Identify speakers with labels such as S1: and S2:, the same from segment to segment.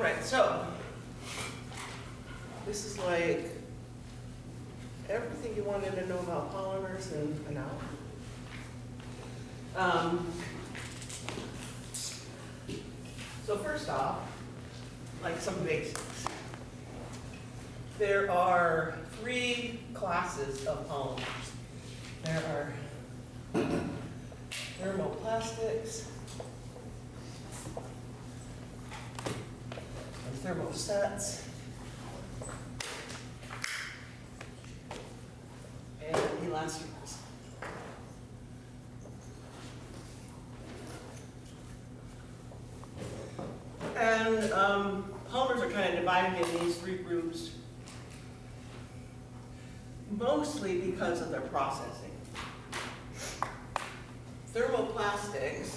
S1: All right, so this is like everything you wanted to know about polymers in an hour. So first off, like some basics. There are three classes of polymers. There are thermoplastics, and thermosets, and elastomers. And polymers are kind of divided in these three groups, mostly because of their processing. Thermoplastics,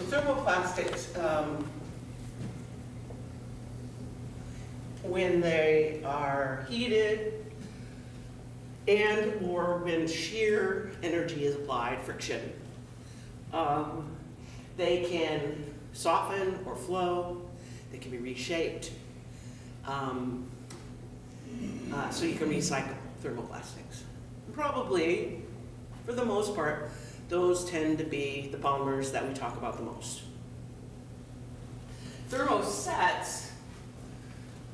S1: thermoplastics, when they are heated and or when shear energy is applied, friction, they can soften or flow, they can be reshaped, so you can recycle thermoplastics. Probably, for the most part, those tend to be the polymers that we talk about the most. Thermosets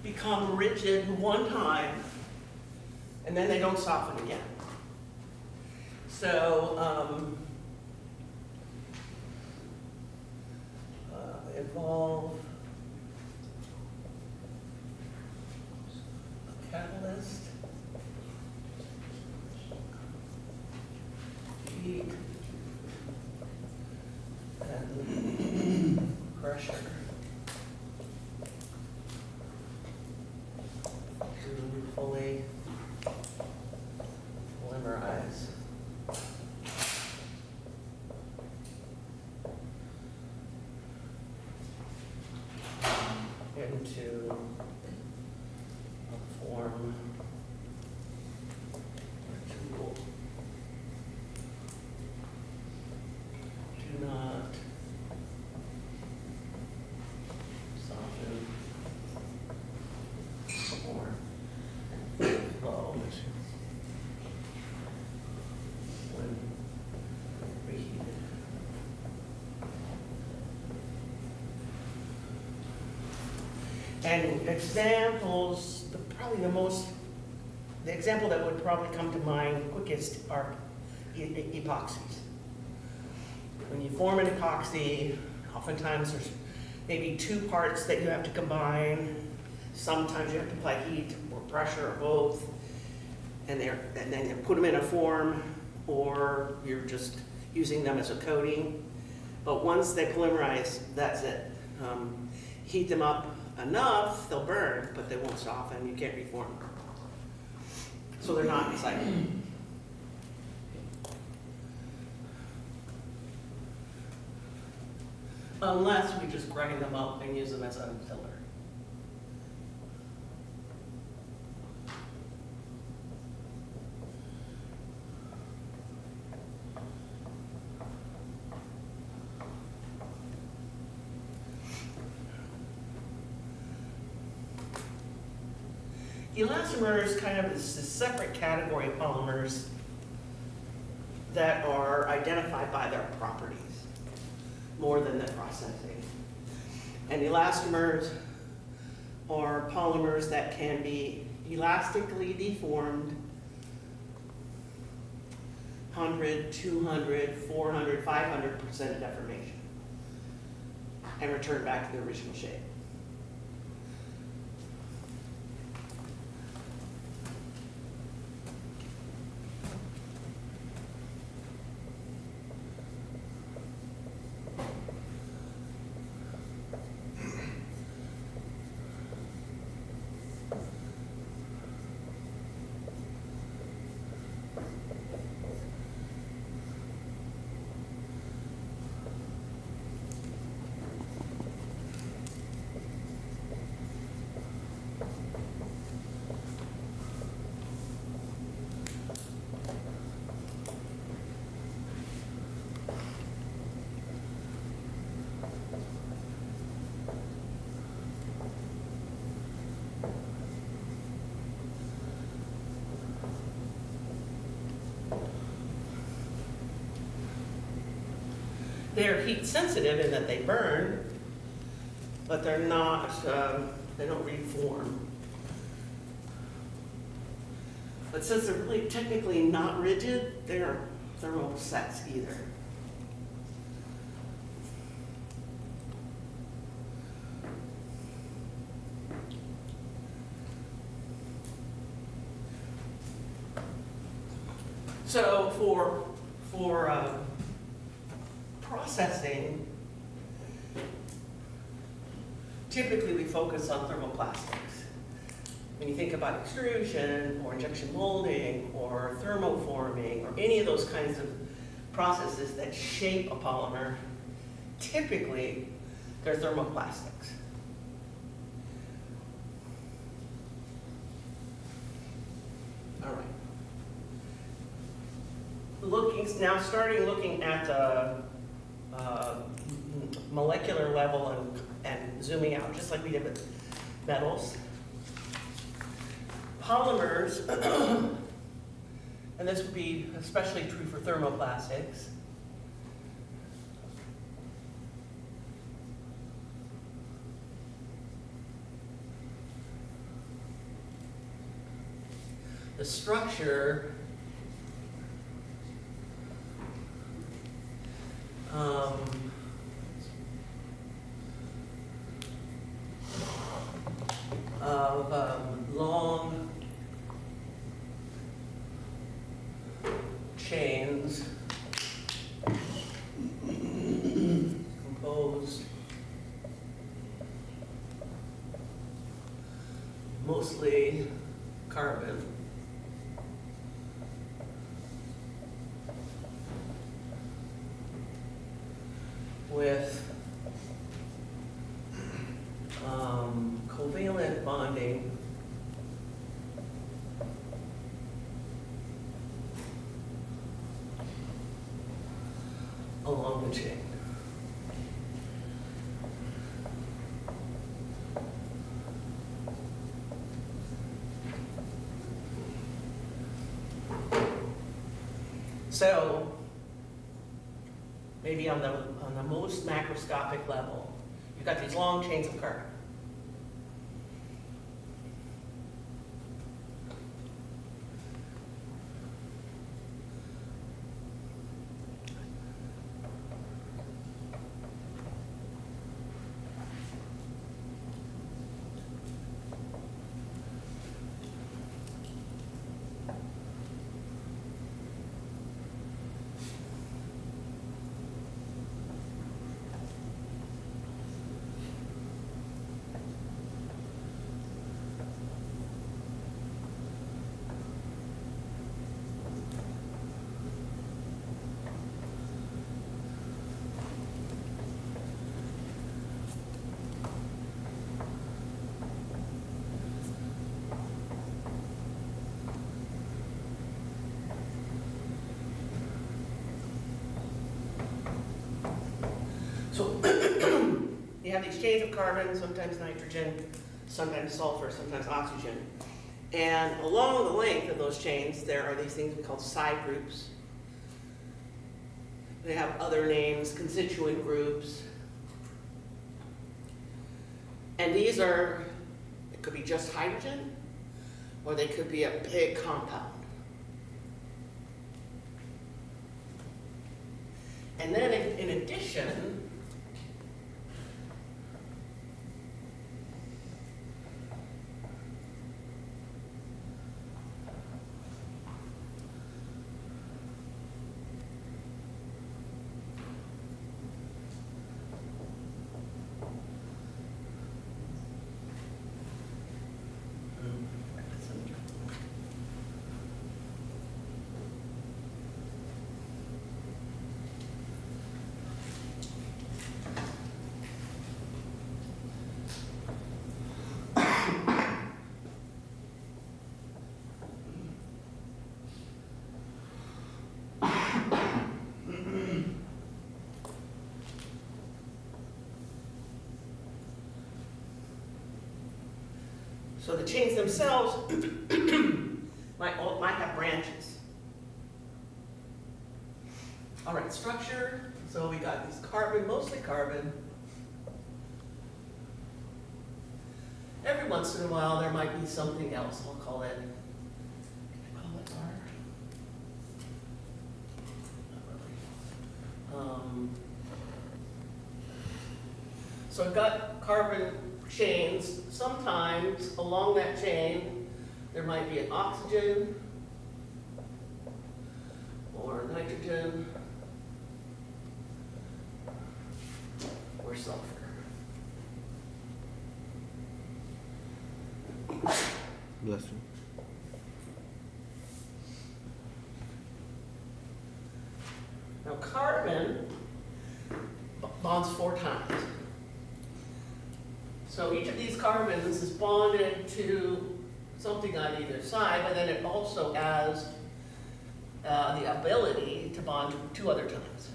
S1: become rigid one time, and then they don't soften again. So, involve a catalyst, heat, and pressure to fully polymerize into a form or tool. Do not soften or flow when reheated. And examples, the example that would probably come to mind quickest are epoxies. When you form an epoxy, oftentimes there's maybe two parts that you have to combine. Sometimes you have to apply heat or pressure or both, and then you put them in a form, or you're just using them as a coating. But once they polymerize, that's it. Heat them up enough, they'll burn, but they won't soften. You can't reform them. So they're not recyclable. Unless we just grind them up and use them as a filler. Elastomers kind of is a separate category of polymers that are identified by their properties more than the processing. And elastomers are polymers that can be elastically deformed 100, 200, 400, 500% deformation and return back to the original shape. They're heat sensitive in that they burn, but they're not, they don't reform. But since they're really technically not rigid, they're thermosets either. So for processing, typically we focus on thermoplastics. When you think about extrusion or injection molding or thermoforming or any of those kinds of processes that shape a polymer, typically they're thermoplastics. All right. Starting looking at the molecular level and zooming out, just like we did with metals. Polymers, and this would be especially true for thermoplastics, the structure of long chains composed mostly carbon. With covalent bonding along the chain. So maybe on the most macroscopic level, you've got these long chains of carbon. So you have these chains of carbon, sometimes nitrogen, sometimes sulfur, sometimes oxygen. And along the length of those chains, there are these things we call side groups. They have other names, constituent groups. And these are, it could be just hydrogen, or they could be a big compound. And then in addition, so the chains themselves might have branches. All right, structure. So we got these carbon, mostly carbon. Every once in a while there might be something else. I'll call it, R? Not really. So I've got carbon chains. Sometimes along that chain there might be an oxygen or nitrogen or sulfur.
S2: Bless you.
S1: Now carbon bonds 4 times. So each of these carbons is bonded to something on either side, but then it also has the ability to bond 2 other times.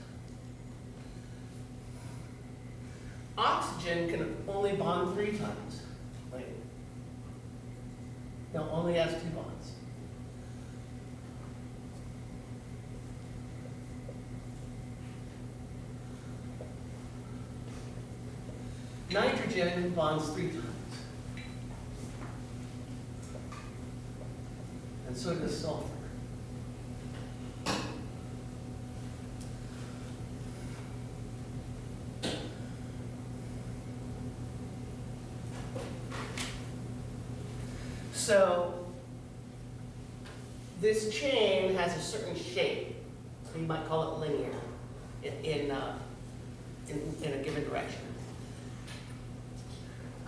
S1: Oxygen can only bond 3 times. Like, no, only has 2 bonds. Nitrogen bonds 3 times. And so does sulfur. So this chain has a certain shape. So you might call it linear in a given direction.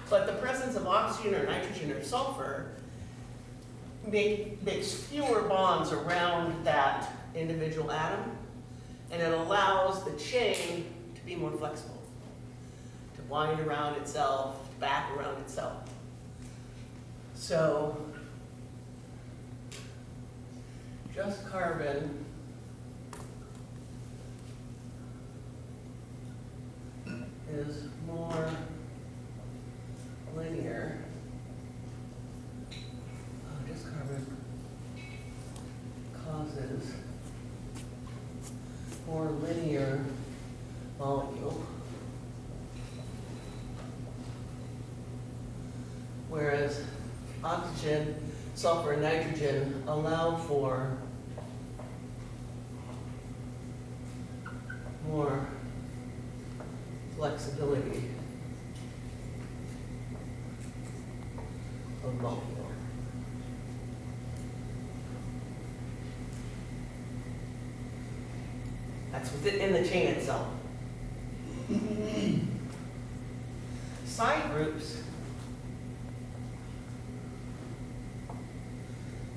S1: But the presence of oxygen or nitrogen or sulfur makes fewer bonds around that individual atom, and it allows the chain to be more flexible, to wind around itself, back around itself. So just carbon is more linear. Just carbon causes more linear molecule. Whereas oxygen, sulfur, and nitrogen allow for more flexibility of molecule. That's within the chain itself. Side groups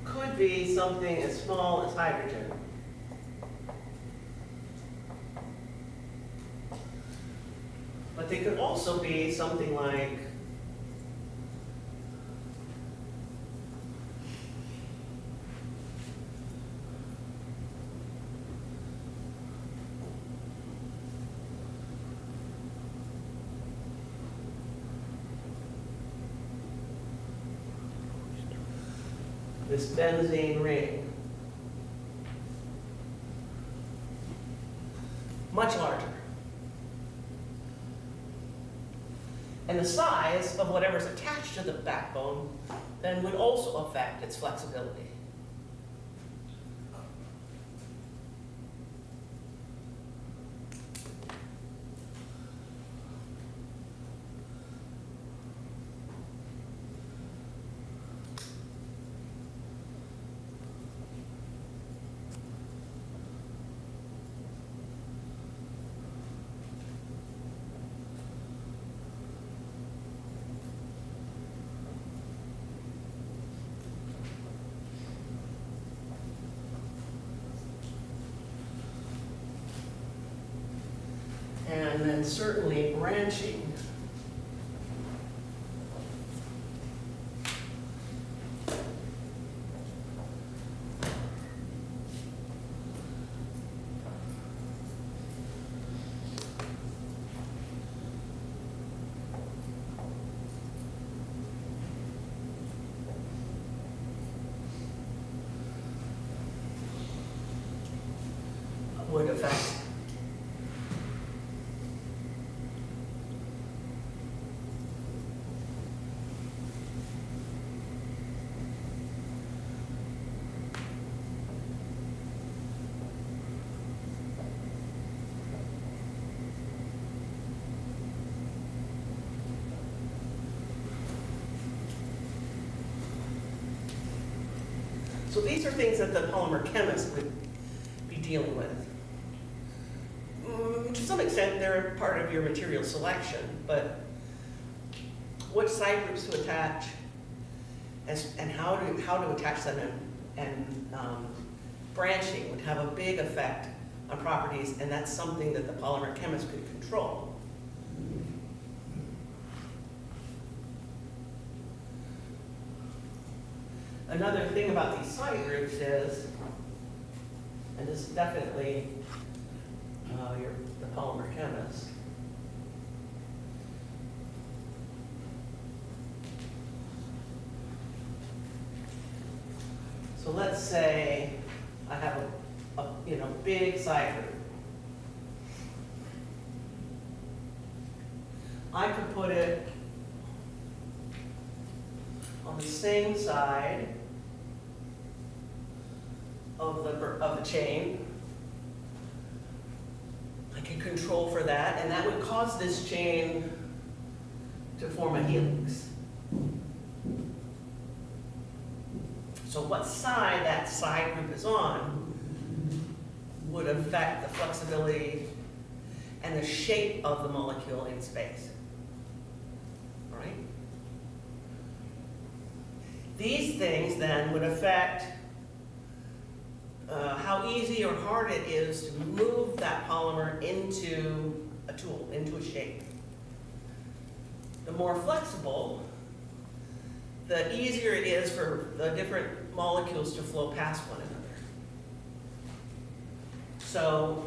S1: could be something as small as hydrogen. But they could also be something like this benzene ring. Much larger. And the size of whatever's attached to the backbone then would also affect its flexibility. And then certainly branching. Would affect So these are things that the polymer chemist would be dealing with. To some extent, they're part of your material selection, but what side groups to attach and how to attach them and branching would have a big effect on properties, and that's something that the polymer chemist could control. Another thing about these side groups is, and this is definitely the polymer chemist, so let's say I have a big side group. I could put it on the same side of the chain. I can control for that, and that would cause this chain to form a helix. So what side that side group is on would affect the flexibility and the shape of the molecule in space. All right? These things then would affect how easy or hard it is to move that polymer into a tool, into a shape. The more flexible, the easier it is for the different molecules to flow past one another. So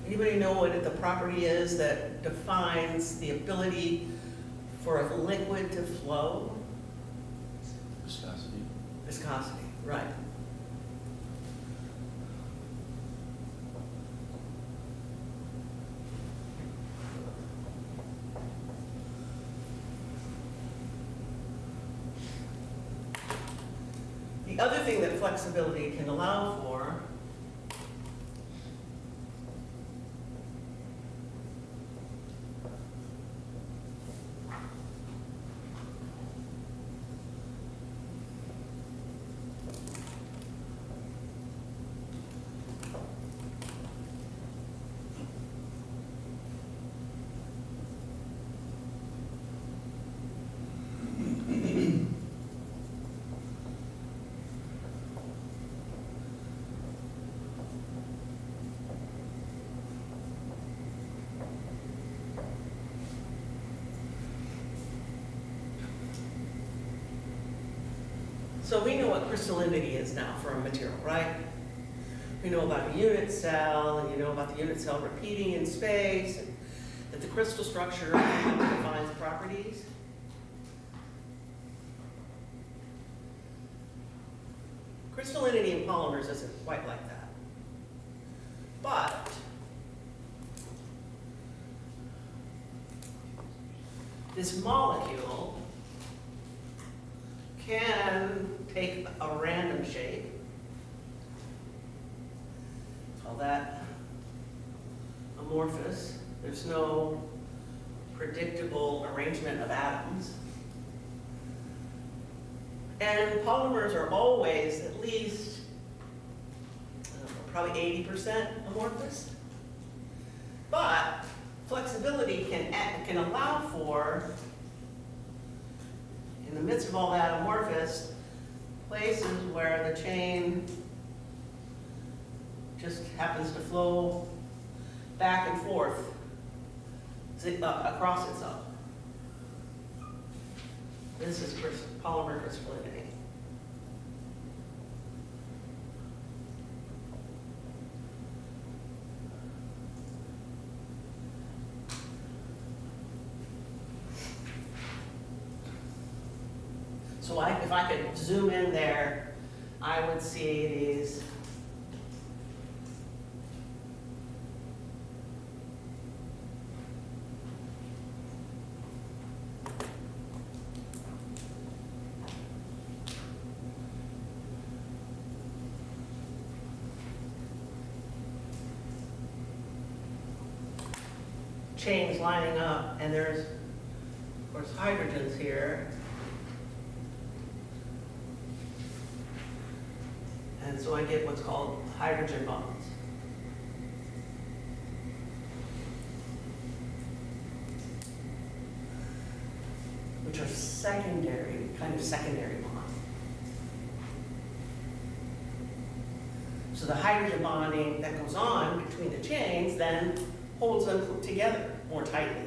S1: anybody know what the property is that defines the ability for a liquid to flow?
S3: Viscosity.
S1: Viscosity, right. The other thing that flexibility can allow for So we know what crystallinity is now for a material, right? We know about a unit cell, and you know about the unit cell repeating in space, and that the crystal structure defines properties. Crystallinity in polymers isn't quite like that. But this molecule can take a random shape. Call that amorphous. There's no predictable arrangement of atoms. And polymers are always at least, I don't know, probably 80% amorphous. But flexibility can allow for, in the midst of all that amorphous, places where the chain just happens to flow back and forth across itself. This is polymer crystallinity. So if I could zoom in there, I would see these chains lining up, and there's, of course, hydrogens here. And so I get what's called hydrogen bonds. Which are secondary, kind of secondary bonds. So the hydrogen bonding that goes on between the chains then holds them together more tightly.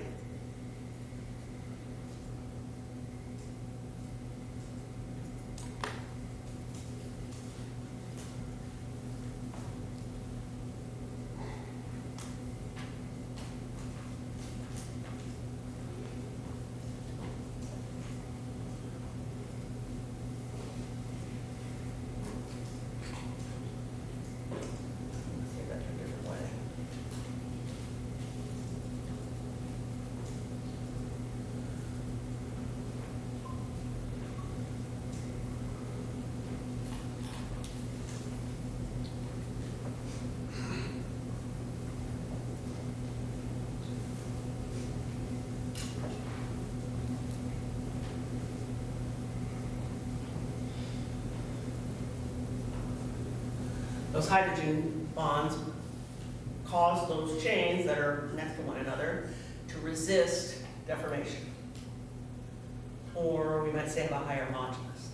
S1: Say that a different way. Those hydrogen bonds cause those chains that are next to one another to resist deformation. Or we might say have a higher modulus.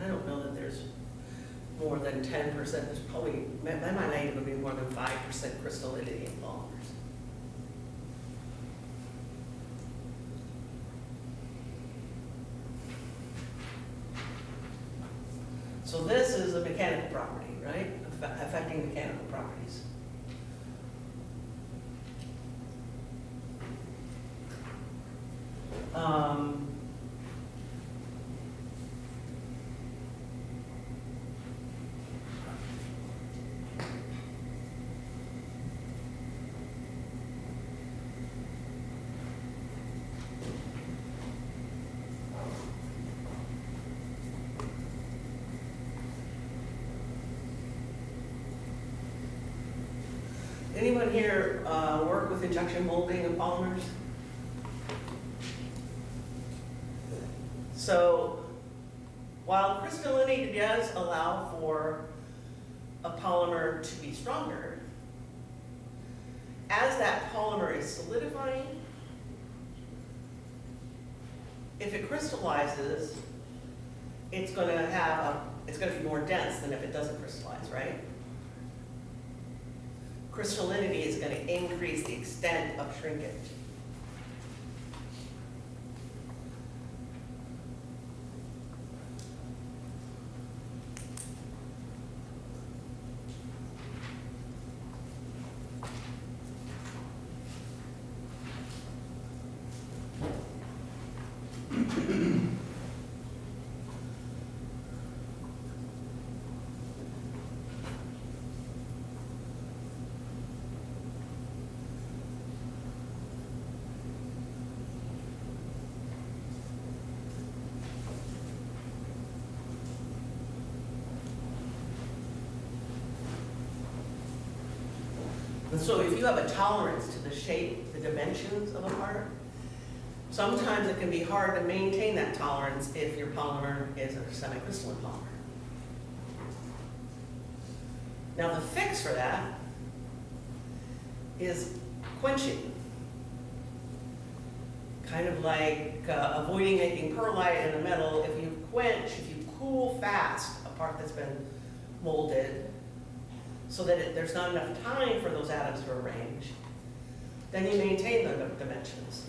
S1: I don't know that there's more than 10%, there's probably, that might not even be more than 5% crystallinity in polymers. So this is a mechanical property, right? Affecting mechanical properties. Anyone here work with injection molding of polymers? So while crystallinity does allow for a polymer to be stronger, as that polymer is solidifying, if it crystallizes, it's going to have it's gonna be more dense than if it doesn't crystallize, right? Crystallinity is gonna increase the extent of shrinkage. And so if you have a tolerance to the shape, the dimensions of a part, sometimes it can be hard to maintain that tolerance if your polymer is a semi-crystalline polymer. Now the fix for that is quenching. Kind of like avoiding making perlite in a metal. If you quench, if you cool fast a part that's been molded, so that there's not enough time for those atoms to arrange, then you maintain the dimensions.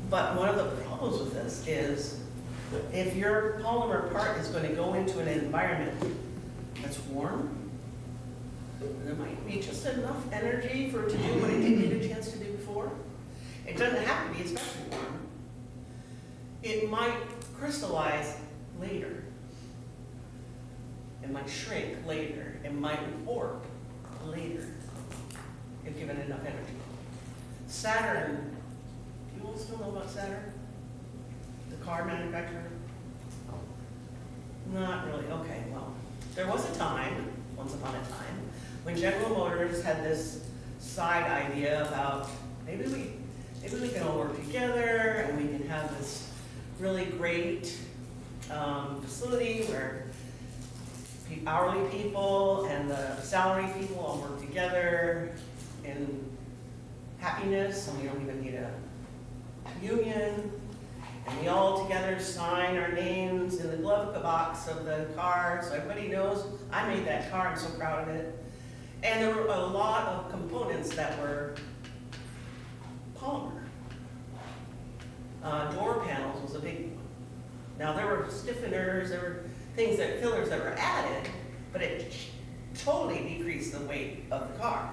S1: But one of the problems with this is if your polymer part is going to go into an environment that's warm, there might be just enough energy for it to do what it didn't get a chance to do before. It doesn't have to be especially warm. It might crystallize later. It might shrink later. It might warp later if given enough energy. Saturn, do you all still know about Saturn? The car manufacturer? Not really, okay, well, there was a time, once upon a time, when General Motors had this side idea about maybe we can all work together and we can have this really great facility where hourly people and the salary people all work together in happiness, and we don't even need a union, and we all together sign our names in the glove box of the car so everybody knows I made that car, I'm so proud of it. And there were a lot of components that were polymer. Door panels was a big one. Now there were stiffeners, there were things that fillers that were added, but it totally decreased the weight of the car.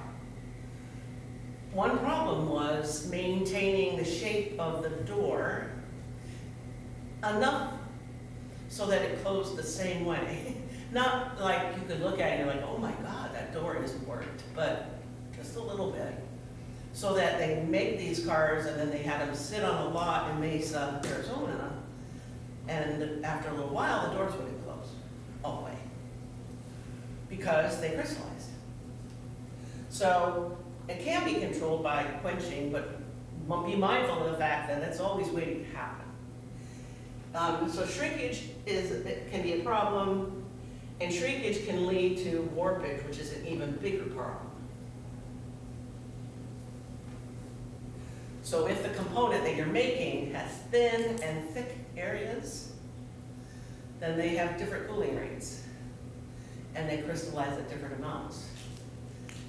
S1: One problem was maintaining the shape of the door enough so that it closed the same way. Not like you could look at it and you're like, oh my God, that door is warped, but just a little bit. So that they make these cars and then they had them sit on a lot in Mesa, Arizona, and after a little while, the doors wouldn't close all the way because they crystallized. So it can be controlled by quenching, but be mindful of the fact that it's always waiting to happen. So shrinkage can be a problem, and shrinkage can lead to warpage, which is an even bigger problem. So if the component that you're making has thin and thick areas, then they have different cooling rates, and they crystallize at different amounts.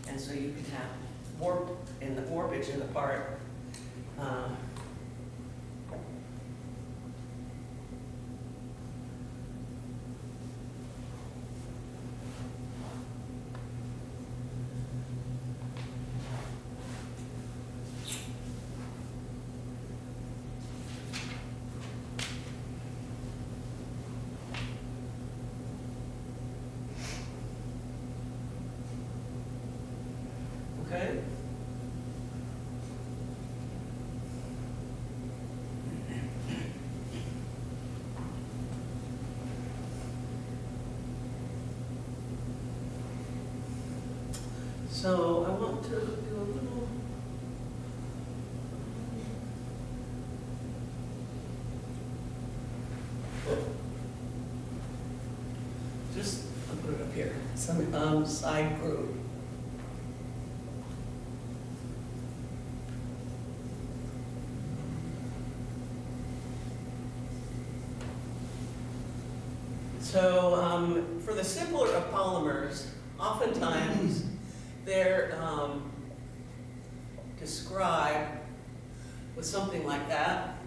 S1: And so you can have warpage in the part. So I want to do a little. Just, I'll put it up here, some side group. So for the simpler of polymers, oftentimes they're described with something like that.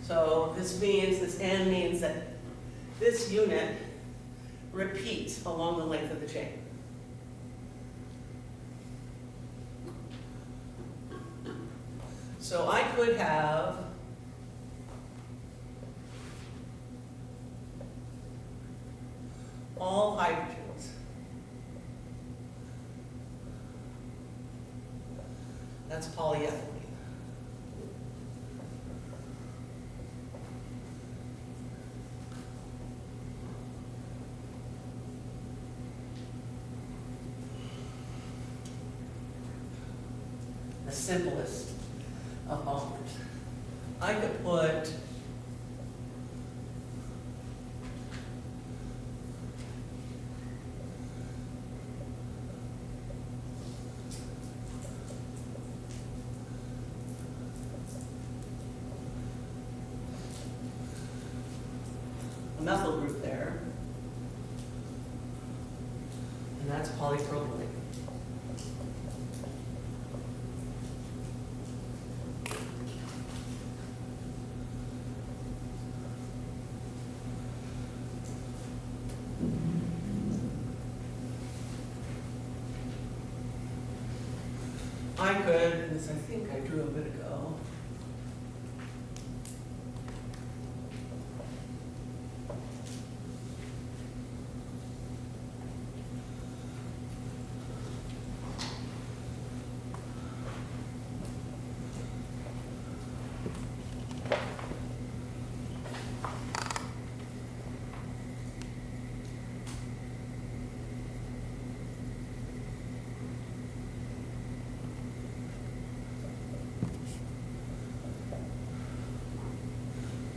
S1: So this N means that this unit repeats along the length of the chain. So I could have all hydrogens. That's polyethylene. The simplest of polymers. I could put a methyl group there, and that's polypropylene. I could, and this I think I drew a bit ago.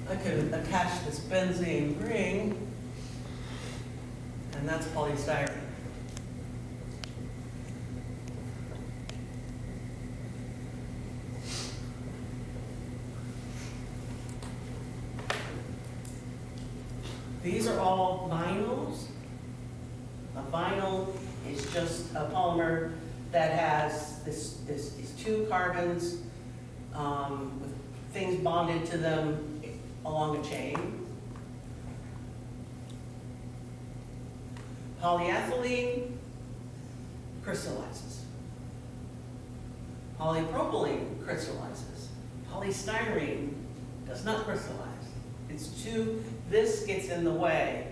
S1: I could attach this benzene ring, and that's polystyrene. These are all vinyls. A vinyl is just a polymer that has these two carbons with things bonded to them along a chain. Polyethylene crystallizes. Polypropylene crystallizes. Polystyrene does not crystallize. It's too, this gets in the way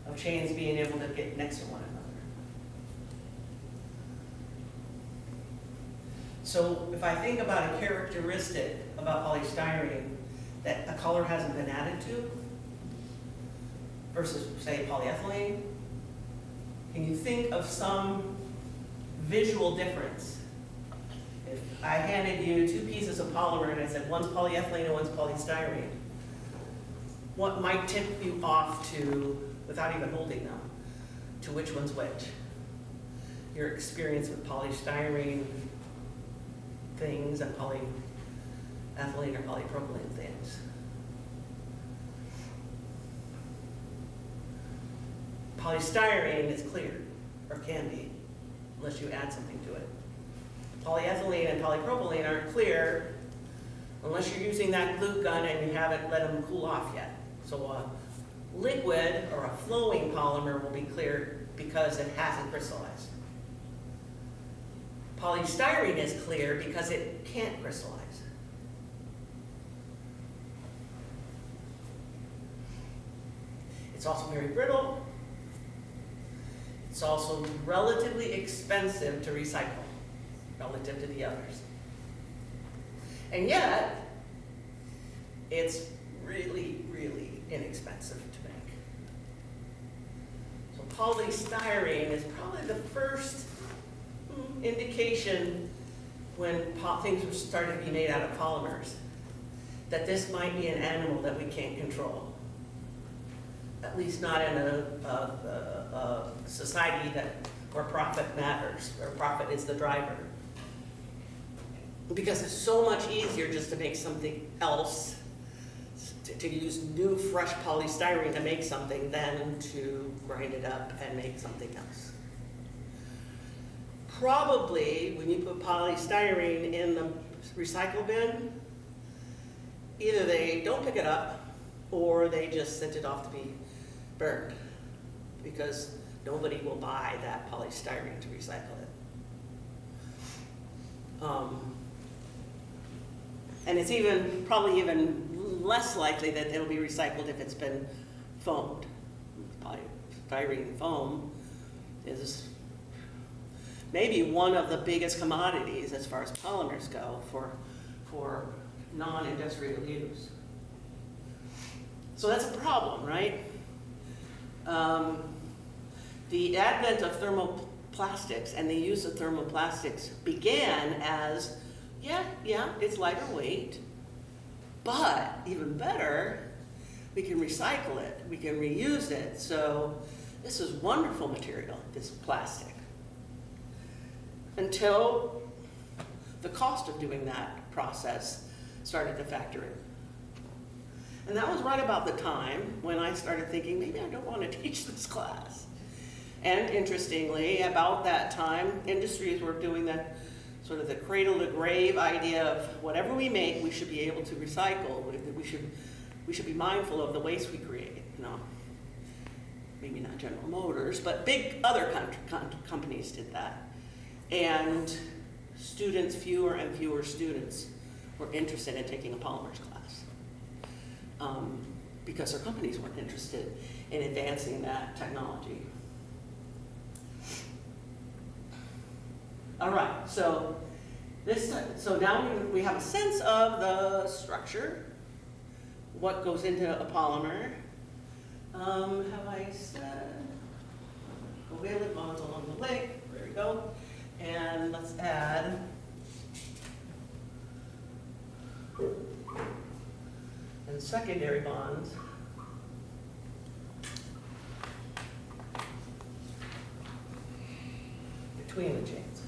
S1: of chains being able to get next to one another. So if I think about a characteristic about polystyrene that a color hasn't been added to versus, say, polyethylene, can you think of some visual difference? If I handed you two pieces of polymer and I said one's polyethylene and one's polystyrene, what might tip you off to, without even holding them, to which one's which? Your experience with polystyrene things and polyethylene or polypropylene things. Polystyrene is clear, or can be, unless you add something to it. Polyethylene and polypropylene aren't clear unless you're using that glue gun and you haven't let them cool off yet. So a liquid or a flowing polymer will be clear because it hasn't crystallized. Polystyrene is clear because it can't crystallize. It's also very brittle. It's also relatively expensive to recycle relative to the others. And yet, it's really, really inexpensive to make. So polystyrene is probably the first indication when things were starting to be made out of polymers that this might be an animal that we can't control. At least not in a society where profit matters, where profit is the driver. Because it's so much easier just to make something else, to use new fresh polystyrene to make something than to grind it up and make something else. Probably when you put polystyrene in the recycle bin, either they don't pick it up or they just sent it off to be burned, because nobody will buy that polystyrene to recycle it. And it's probably even less likely that it'll be recycled if it's been foamed. Polystyrene foam is maybe one of the biggest commodities as far as polymers go for non-industrial use. So that's a problem, right? The advent of thermoplastics and the use of thermoplastics began as, it's lighter weight, but even better, we can recycle it, we can reuse it. So this is wonderful material, this plastic. Until the cost of doing that process started to factor in. And that was right about the time when I started thinking, maybe I don't want to teach this class. And interestingly, about that time, industries were doing that sort of the cradle to grave idea of whatever we make, we should be able to recycle. We should be mindful of the waste we create. Maybe not General Motors, but big other companies did that. And students, fewer and fewer students were interested in taking a polymers class. Because their companies weren't interested in advancing that technology. All right, so now we have a sense of the structure, what goes into a polymer. Have I said covalent bonds along the link? There we go. And let's add and secondary bonds between the chains.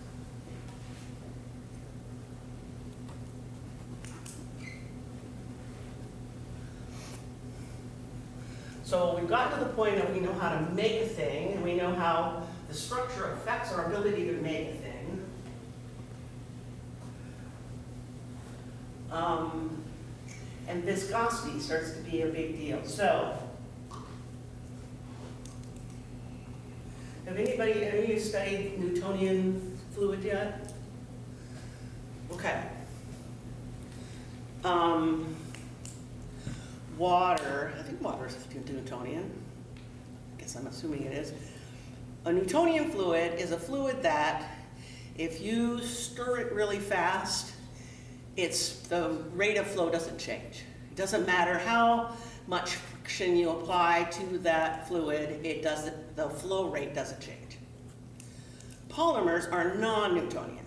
S1: So we've gotten to the point that we know how to make a thing, and we know how the structure affects our ability to make a thing. And viscosity starts to be a big deal. So, have any of you studied Newtonian fluid yet? Okay. Water, I think water is Newtonian. I guess I'm assuming it is. A Newtonian fluid is a fluid that if you stir it really fast, the rate of flow doesn't change. It doesn't matter how much friction you apply to that fluid, the flow rate doesn't change. Polymers are non-Newtonian.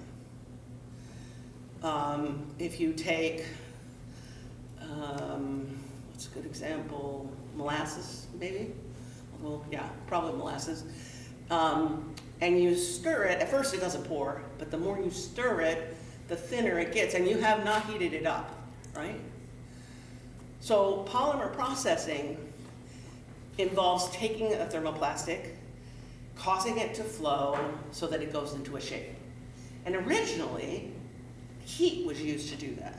S1: If you take, what's a good example? Molasses, maybe? Well, yeah, probably molasses. And you stir it, at first it doesn't pour, but the more you stir it, the thinner it gets, and you have not heated it up, right? So polymer processing involves taking a thermoplastic, causing it to flow so that it goes into a shape. And originally, heat was used to do that.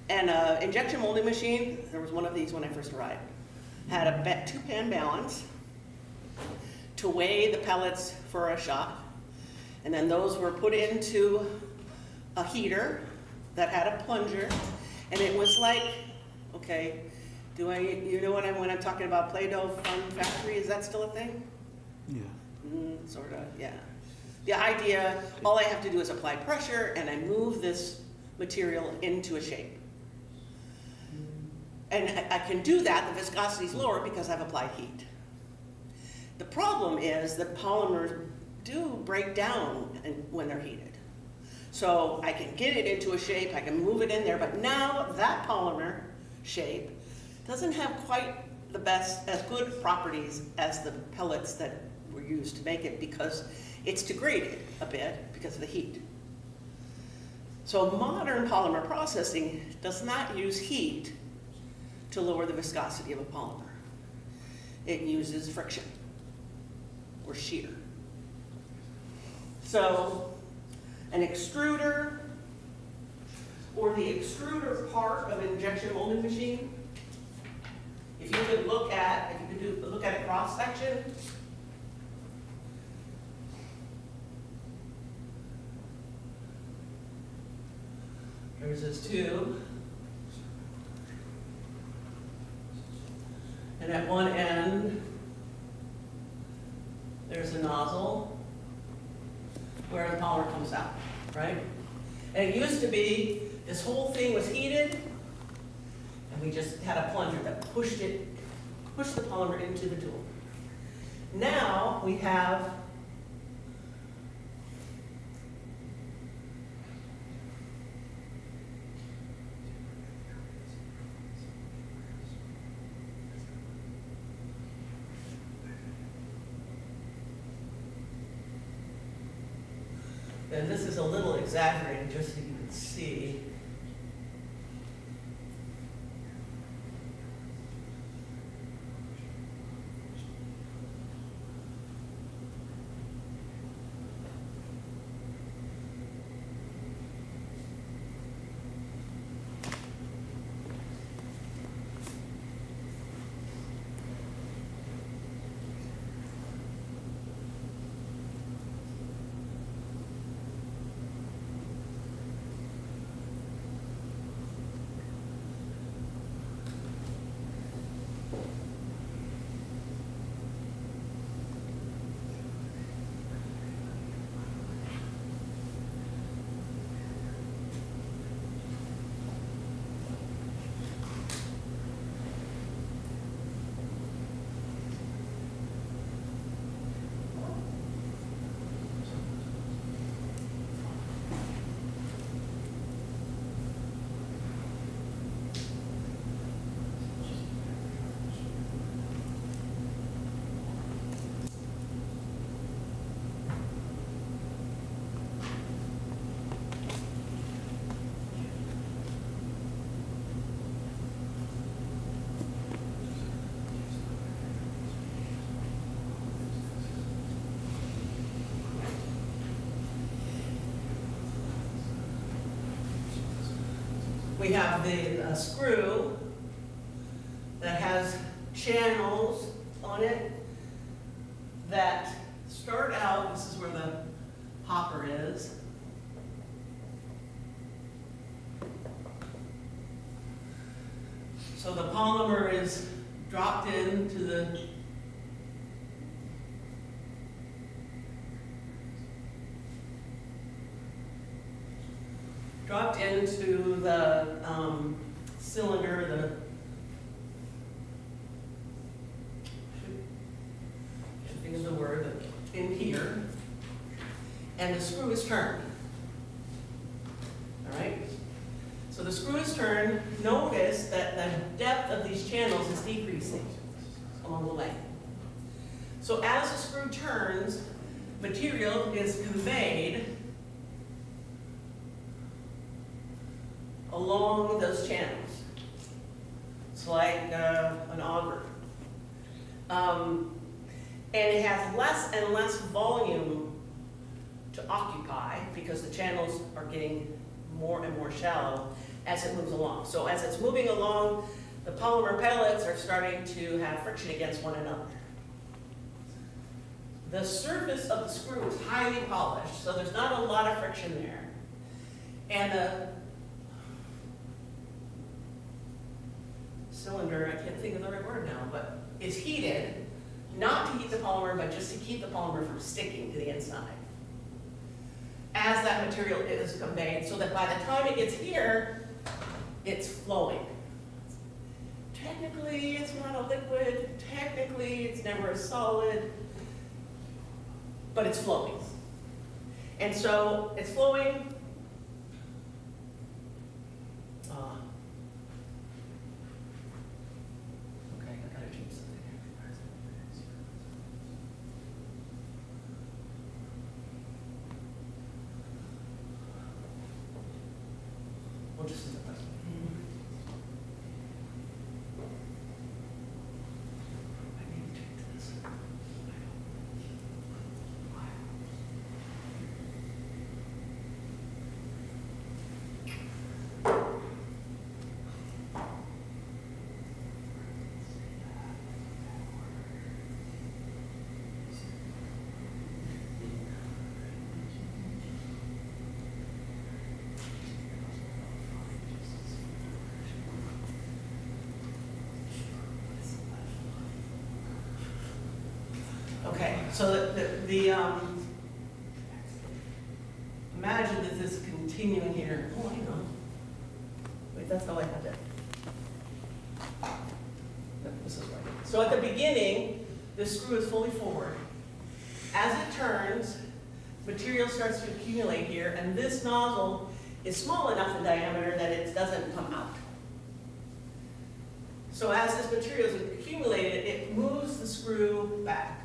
S1: And an injection molding machine, there was one of these when I first arrived, had a two-pan balance to weigh the pellets for a shot. And then those were put into a heater that had a plunger. And it was like, okay, you know when I'm talking about Play-Doh Fun Factory, is that still a thing?
S2: Yeah.
S1: Sort of, yeah. The idea, all I have to do is apply pressure and I move this material into a shape. And I can do that, the viscosity is lower because I've applied heat. The problem is that polymers do break down when they're heated. So I can get it into a shape, I can move it in there, but now that polymer shape doesn't have quite the best, as good properties as the pellets that were used to make it because it's degraded a bit because of the heat. So modern polymer processing does not use heat to lower the viscosity of a polymer. It uses friction or shear. So an extruder or the extruder part of an injection molding machine, if you could look at a cross section, here's this tube, and at one end there's a nozzle where the polymer comes out, right? And it used to be this whole thing was heated, and we just had a plunger that pushed the polymer into the tool. Now we have and this is a little exaggerated just so you can see. We have the screw that has channels on it that start out, this is where the hopper is. So the polymer is dropped into the cylinder, should think of the word, in here, and the screw is turned. All right? So the screw is turned. Notice that the depth of these channels is decreasing along the way. So as the screw turns, material is conveyed along those channels. It's like an auger. And it has less and less volume to occupy because the channels are getting more and more shallow as it moves along. So as it's moving along, the polymer pellets are starting to have friction against one another. The surface of the screw is highly polished, so there's not a lot of friction there. And the cylinder, I can't think of the right word now, but is heated, not to heat the polymer, but just to keep the polymer from sticking to the inside as that material is conveyed, so that by the time it gets here, it's flowing. technically it's not a liquid, technically it's never a solid, but it's flowing. And so it's flowing. Okay, I gotta change something here. We'll just do the rest. I need to change this. Okay, so imagine that this is continuing here. Oh, I know. Wait, that's how I had it. No, this is right. So at the beginning, the screw is fully forward. As it turns, material starts to accumulate here, and this nozzle is small enough in diameter that it doesn't come out. So as this material is accumulated, it moves the screw back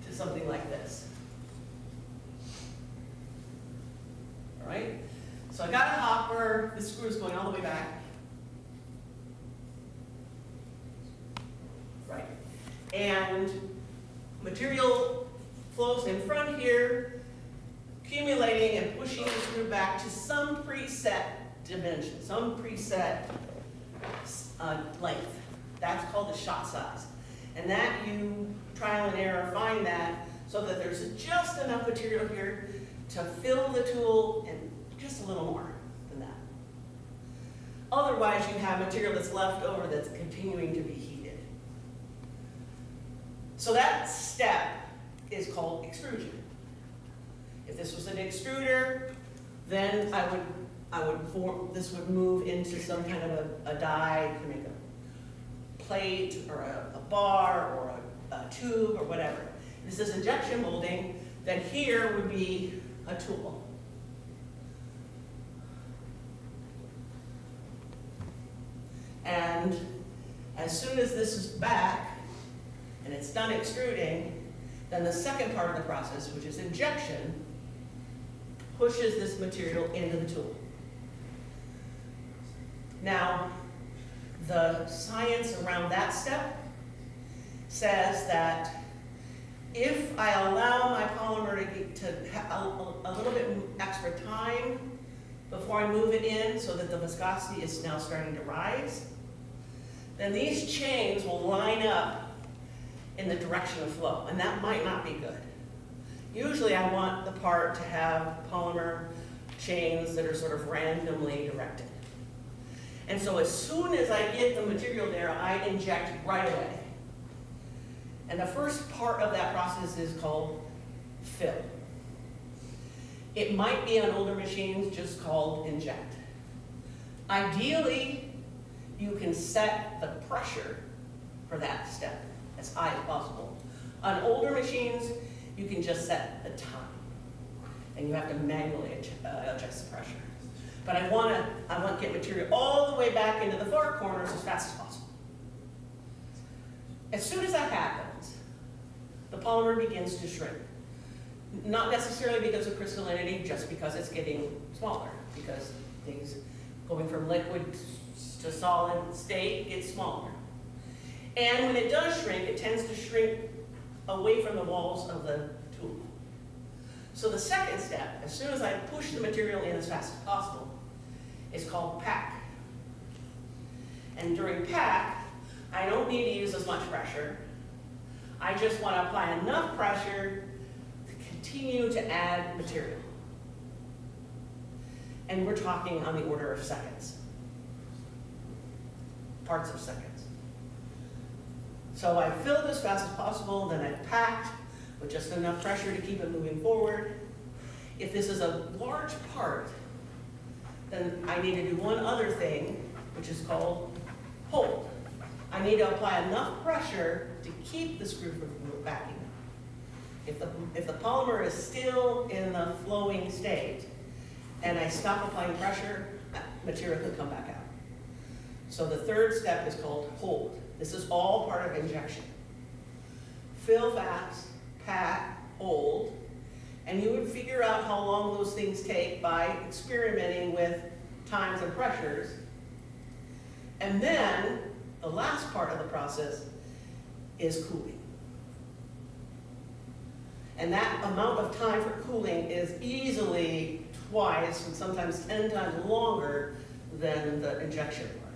S1: to something like this. All right? So I got a hopper, the screw is going all the way back. Right. And material flows in front here, accumulating and pushing the screw back to some preset dimension, some preset length. That's called the shot size. And that you trial and error find that so that there's just enough material here to fill the tool and just a little more than that. Otherwise, you have material that's left over that's continuing to be heated. So that step is called extrusion. If this was an extruder, then this would move into some kind of a die to make a plate or a bar or a tube or whatever. This is injection molding, then here would be a tool. And as soon as this is back and it's done extruding, then the second part of the process, which is injection, pushes this material into the tool. Now, the science around that step says that if I allow my polymer to have a little bit extra time before I move it in so that the viscosity is now starting to rise, then these chains will line up in the direction of flow, and that might not be good. Usually I want the part to have polymer chains that are sort of randomly directed. And so as soon as I get the material there, I inject right away. And the first part of that process is called fill. It might be on older machines just called inject. Ideally, you can set the pressure for that step as high as possible. On older machines, you can just set the time, and you have to manually adjust the pressure. But I want to get material all the way back into the far corners as fast as possible. As soon as that happens, the polymer begins to shrink. Not necessarily because of crystallinity, just because it's getting smaller, because things going from liquid to solid state get smaller. And when it does shrink, it tends to shrink away from the walls of the tool. So the second step, as soon as I push the material in as fast as possible, is called pack. And during pack, I don't need to use as much pressure. I just want to apply enough pressure to continue to add material. And we're talking on the order of seconds. Parts of seconds. So I filled as fast as possible, then I've packed with just enough pressure to keep it moving forward. If this is a large part, then I need to do one other thing, which is called hold. I need to apply enough pressure to keep the screw from backing up. If the polymer is still in the flowing state and I stop applying pressure, material could come back out. So the third step is called hold. This is all part of injection. Fill fast, pack, hold, and you would figure out how long those things take by experimenting with times and pressures. And then the last part of the process is cooling. And that amount of time for cooling is easily twice and sometimes 10 times longer than the injection part.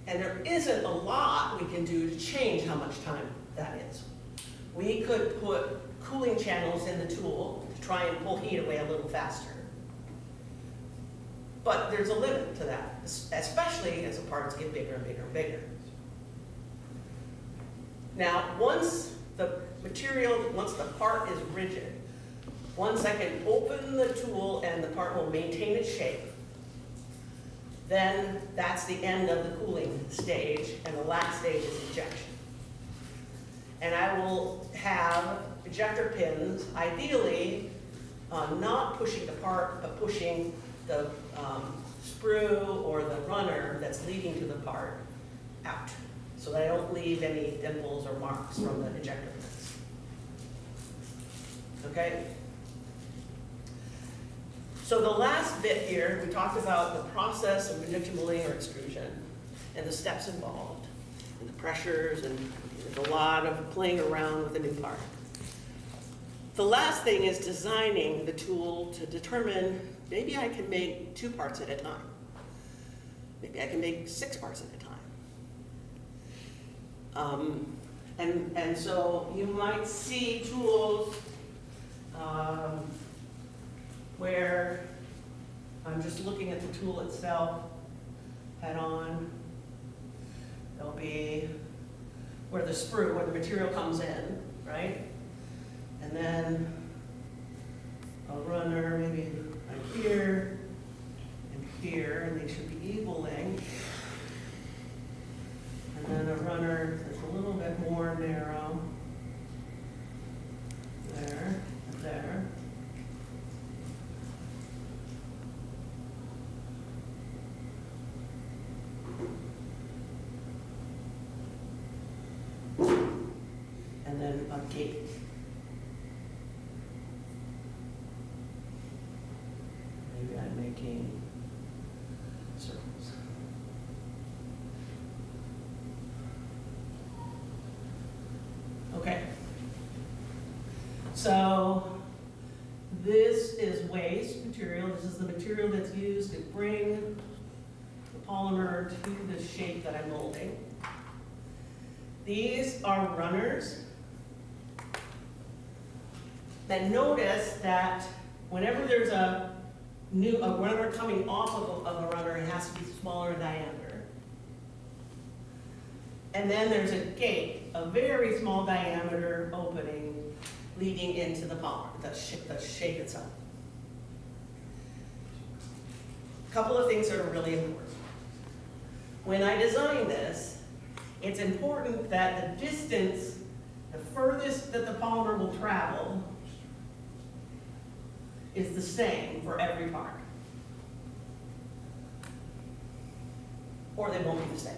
S1: And there isn't a lot we can do to change how much time that is. We could put cooling channels in the tool to try and pull heat away a little faster. But there's a limit to that, especially as the parts get bigger and bigger and bigger. Now, once the part is rigid, once I can open the tool and the part will maintain its shape, then that's the end of the cooling stage, and the last stage is injection. And I will have ejector pins, ideally not pushing the part, but pushing the sprue or the runner that's leading to the part out, so that I don't leave any dimples or marks from the ejector pins. Okay? So the last bit here, we talked about the process of injection molding or extrusion and the steps involved and the pressures, and there's a lot of playing around with a new part. The last thing is designing the tool to determine, maybe I can make 2 parts at a time. Maybe I can make 6 parts at a time. And so you might see tools where I'm just looking at the tool itself head on. There'll be where the sprue, where the material comes in, right? And then a runner maybe right here and here, and they should be equal length. And then a runner that's a little bit more narrow. There, and there. And then a gate. Maybe I'm making circles. Okay. So this is waste material. This is the material that's used to bring the polymer to the shape that I'm molding. These are runners. Then notice that whenever there's a runner coming off of a runner, it has to be smaller in diameter. And then there's a gate, a very small diameter opening leading into the polymer, the shape itself. A couple of things that are really important. When I design this, it's important that the distance, the furthest that the polymer will travel, is the same for every part. Or they won't be the same.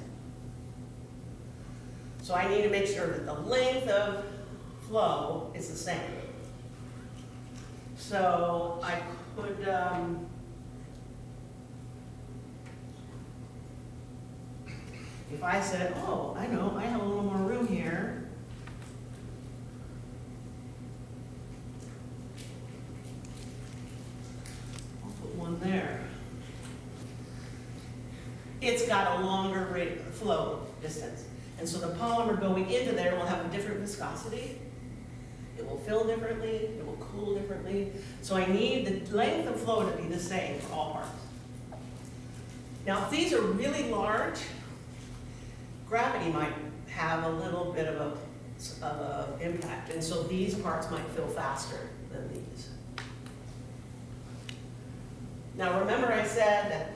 S1: So I need to make sure that the length of flow is the same. So I could, if I said, oh, I know, I have a little more room here. I'll put one there. It's got a longer rate of flow distance. And so the polymer going into there will have a different viscosity. It will fill differently, it will cool differently. So I need the length of flow to be the same for all parts. Now, if these are really large, gravity might have a little bit of a impact, and so these parts might fill faster than these. Now remember I said that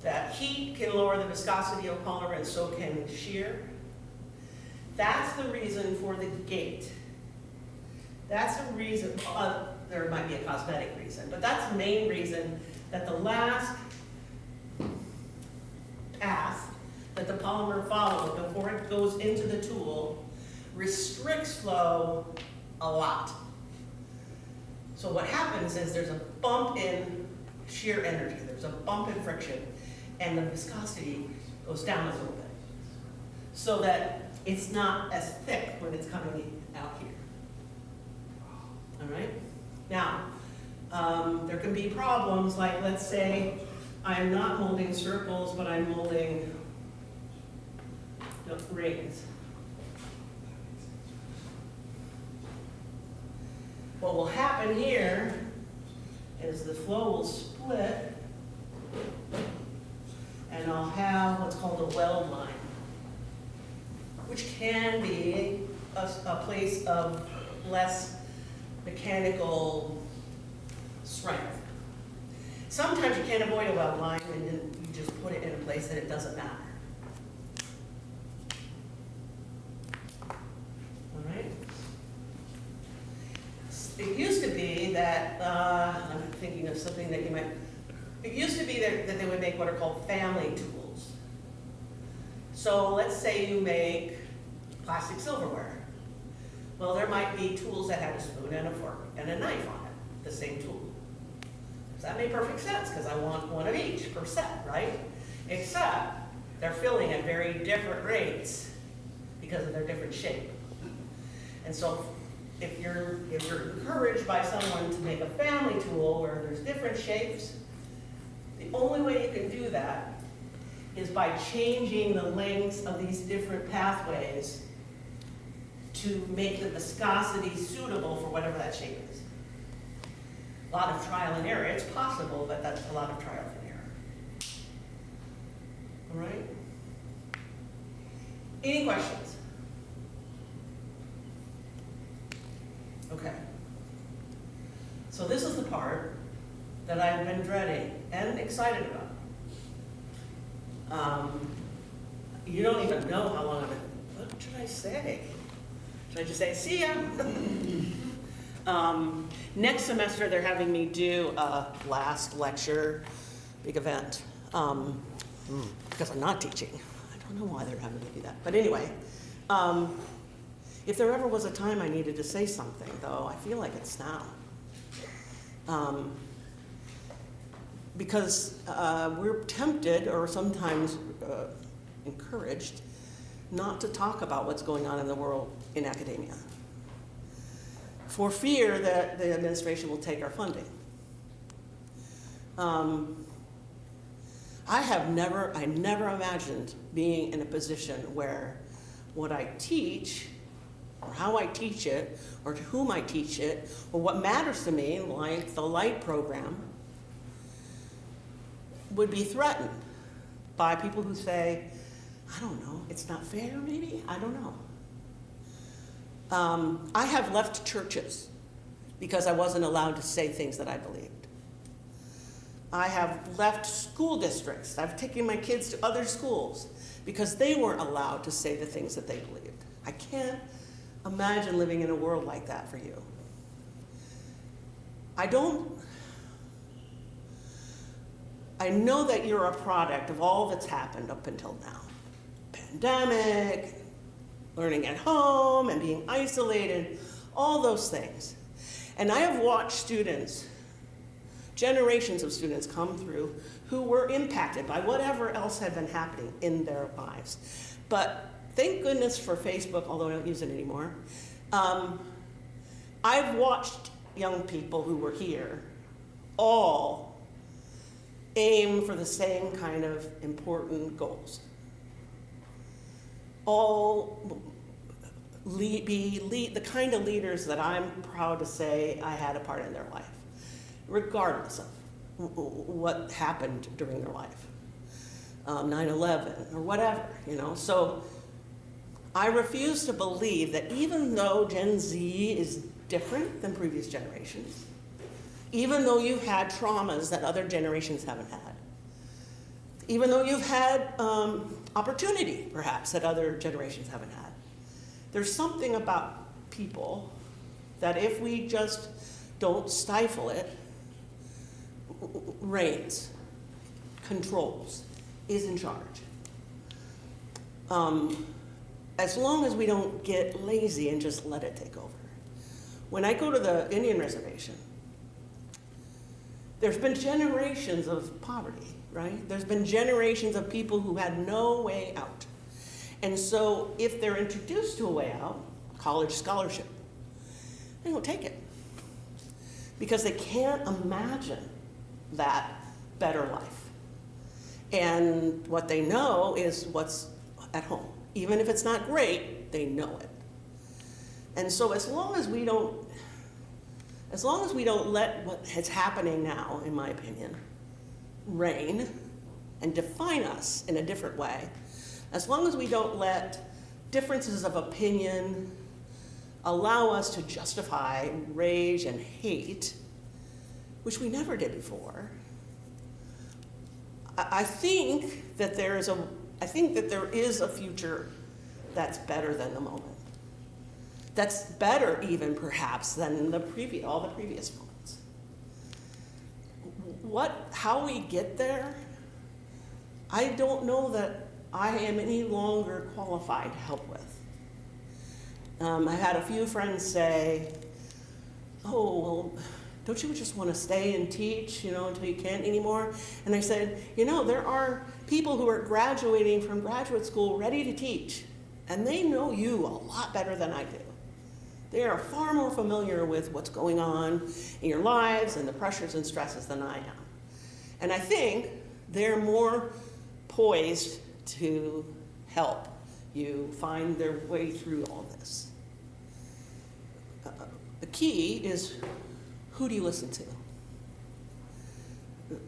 S1: that heat can lower the viscosity of polymer and so can shear. That's the reason for the gate. That's the reason, there might be a cosmetic reason, but that's the main reason that the last path that the polymer follows before it goes into the tool restricts flow a lot. So what happens is there's a bump in shear energy, there's a bump in friction, and the viscosity goes down a little bit so that it's not as thick when it's coming out here. All right? Now, there can be problems like, let's say, I'm not molding circles, but I'm molding rings. What will happen here is the flow will split, and I'll have what's called a weld line, which can be a place of less mechanical strength. Sometimes you can't avoid a weld line, and then you just put it in a place that it doesn't matter. All right? It used to be that, I'm thinking of something that you might, it used to be that they would make what are called family tools. So let's say you make plastic silverware. Well, there might be tools that have a spoon and a fork and a knife on it, the same tool. So that made perfect sense, because I want one of each per set, right? Except they're filling at very different rates because of their different shape. And so if you're encouraged by someone to make a family tool where there's different shapes, the only way you can do that is by changing the lengths of these different pathways to make the viscosity suitable for whatever that shape is. A lot of trial and error. It's possible, but that's a lot of trial and error. All right? Any questions? Okay. So this is the part that I've been dreading and excited about. You don't even know how long I've been, what should I say? Should I just say, see ya? Next semester, they're having me do a last lecture, big event, because I'm not teaching. I don't know why they're having me do that. But anyway, if there ever was a time I needed to say something, though, I feel like it's now. Because we're tempted, or sometimes encouraged, not to talk about what's going on in the world in academia, for fear that the administration will take our funding. I never imagined being in a position where what I teach, or how I teach it, or to whom I teach it, or what matters to me, like the LIGHT program, would be threatened by people who say, I don't know, it's not fair maybe, I don't know. I have left churches because I wasn't allowed to say things that I believed. I have left school districts. I've taken my kids to other schools because they weren't allowed to say the things that they believed. I can't imagine living in a world like that for you. I know that you're a product of all that's happened up until now. Pandemic, learning at home and being isolated, all those things. And I have watched students, generations of students come through who were impacted by whatever else had been happening in their lives. But thank goodness for Facebook, although I don't use it anymore. I've watched young people who were here all aim for the same kind of important goals. All be the kind of leaders that I'm proud to say I had a part in their life, regardless of what happened during their life, 9/11 or whatever, you know. So I refuse to believe that even though Gen Z is different than previous generations, even though you've had traumas that other generations haven't had,
S3: even though you've had opportunity, perhaps, that other generations haven't had. There's something about people that if we just don't stifle it, reigns, controls, is in charge. As long as we don't get lazy and just let it take over. When I go to the Indian reservation, there's been generations of poverty, right? There's been generations of people who had no way out. And so if they're introduced to a way out, college scholarship, they don't take it. Because they can't imagine that better life. And what they know is what's at home. Even if it's not great, they know it. And so as long as we don't let what is happening now, in my opinion, reign and define us in a different way, as long as we don't let differences of opinion allow us to justify rage and hate, which we never did before, I think that there is a future that's better than the moment. That's better even perhaps than all the previous moments. How we get there, I don't know that I am any longer qualified to help with. I've had a few friends say, oh, well, don't you just want to stay and teach, until you can't anymore? And I said, there are people who are graduating from graduate school ready to teach, and they know you a lot better than I do. They are far more familiar with what's going on in your lives and the pressures and stresses than I am. And I think they're more poised to help you find their way through all this. The key is, who do you listen to?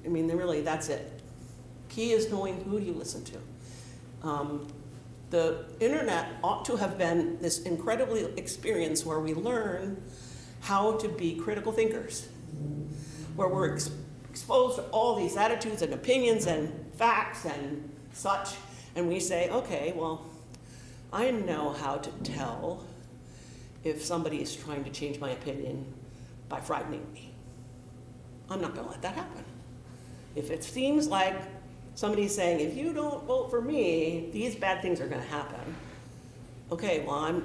S3: I mean, really, that's it. Key is knowing who do you listen to. The internet ought to have been this incredible experience where we learn how to be critical thinkers, where we're exposed to all these attitudes and opinions and facts and such, and we say, okay, well, I know how to tell if somebody is trying to change my opinion by frightening me. I'm not going to let that happen. If it seems like somebody's saying, if you don't vote for me, these bad things are going to happen, okay, well,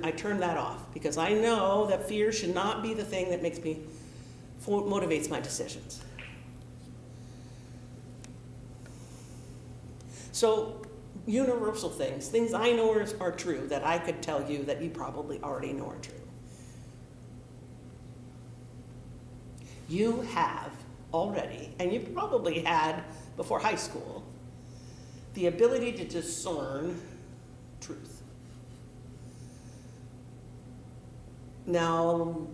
S3: I turn that off, because I know that fear should not be the thing that motivates my decisions. So, universal things I know are true that I could tell you that you probably already know are true. You have already, and you probably had before high school, the ability to discern truth. Now,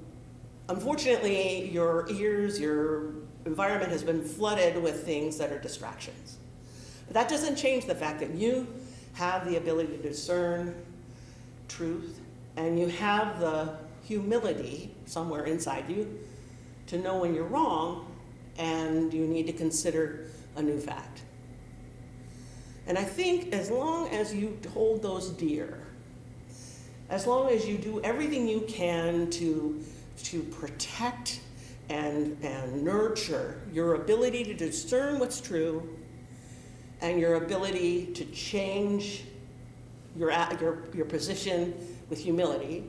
S3: unfortunately, your ears, your environment has been flooded with things that are distractions. But that doesn't change the fact that you have the ability to discern truth, and you have the humility somewhere inside you to know when you're wrong and you need to consider a new fact. And I think as long as you hold those dear, as long as you do everything you can to protect and nurture your ability to discern what's true and your ability to change your position with humility,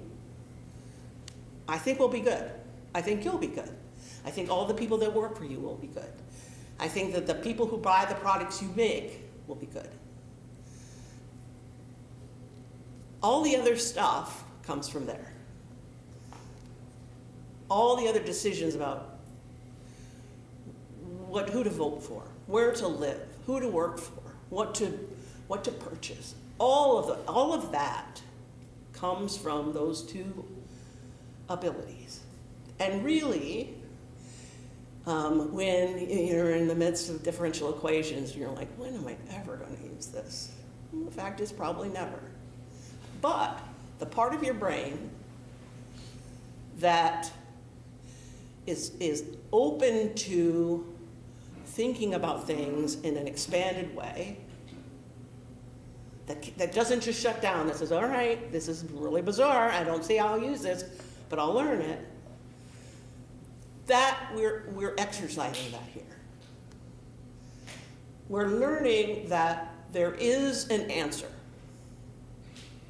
S3: I think we'll be good. I think you'll be good. I think all the people that work for you will be good. I think that the people who buy the products you make will be good. All the other stuff comes from there. All the other decisions about who to vote for, where to live, who to work for, what to purchase, all of that comes from those two abilities. And really, when you're in the midst of differential equations, you're like, when am I ever going to use this? And the fact is, probably never. But the part of your brain that is open to thinking about things in an expanded way that doesn't just shut down, that says, all right, this is really bizarre, I don't see how I'll use this, but I'll learn it, that we're exercising that here. We're learning that there is an answer.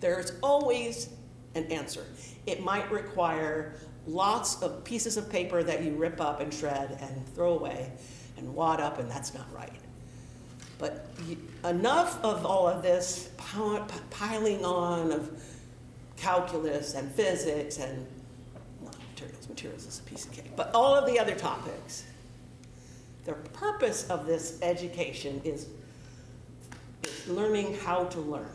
S3: There's always an answer. It might require lots of pieces of paper that you rip up and shred and throw away and wad up, and that's not right. But enough of all of this piling on of calculus and physics and not materials is a piece of cake, but all of the other topics. The purpose of this education is learning how to learn,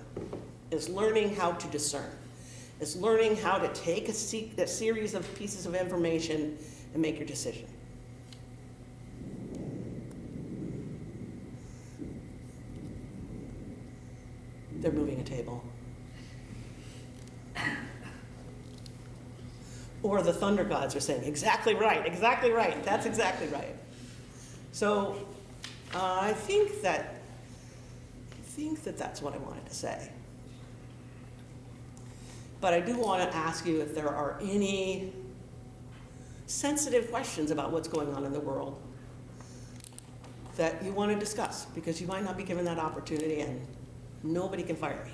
S3: is learning how to discern, is learning how to take a series of pieces of information and make your decision. They're moving a table. Or the thunder gods are saying, exactly right, that's exactly right. So I think that that's what I wanted to say. But I do want to ask you if there are any sensitive questions about what's going on in the world that you want to discuss, because you might not be given that opportunity and nobody can fire me.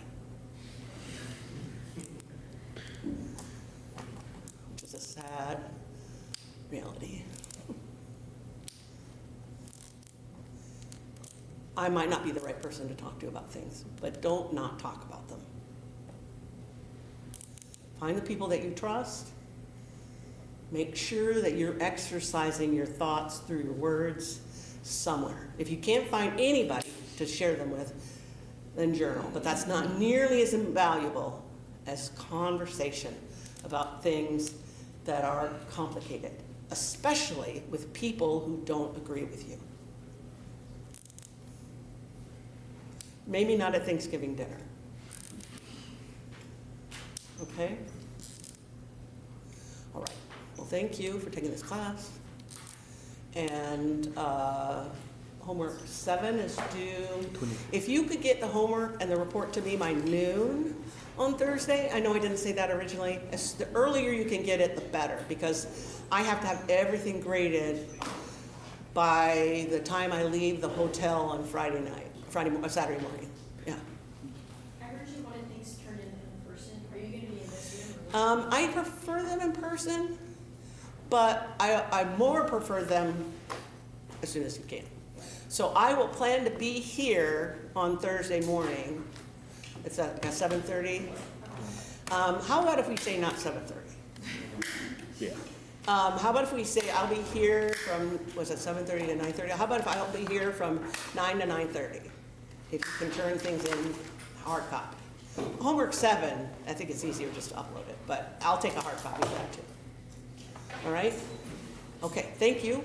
S3: Which is a sad reality. I might not be the right person to talk to about things, but don't not talk about them. Find the people that you trust. Make sure that you're exercising your thoughts through your words somewhere. If you can't find anybody to share them with, then journal. But that's not nearly as invaluable as conversation about things that are complicated, especially with people who don't agree with you. Maybe not at Thanksgiving dinner. Okay? All right. Well, thank you for taking this class. And homework 7 is due.
S2: 20.
S3: If you could get the homework and the report to me by noon on Thursday, I know I didn't say that originally. The earlier you can get it, the better, because I have to have everything graded by the time I leave the hotel on Saturday morning. Yeah.
S4: I heard you wanted things turned in person. Are you going to be in this room?
S3: I prefer them in person, but I more prefer them as soon as you can. So I will plan to be here on Thursday morning. It's at 7:30. How about if we say not 7:30?
S2: Yeah.
S3: How about if we say I'll be here from, was it 7:30 to 9:30? How about if I'll be here from 9 to 9:30? If you can turn things in hard copy. Homework 7, I think it's easier just to upload it, but I'll take a hard copy of that too. All right? Okay, thank you.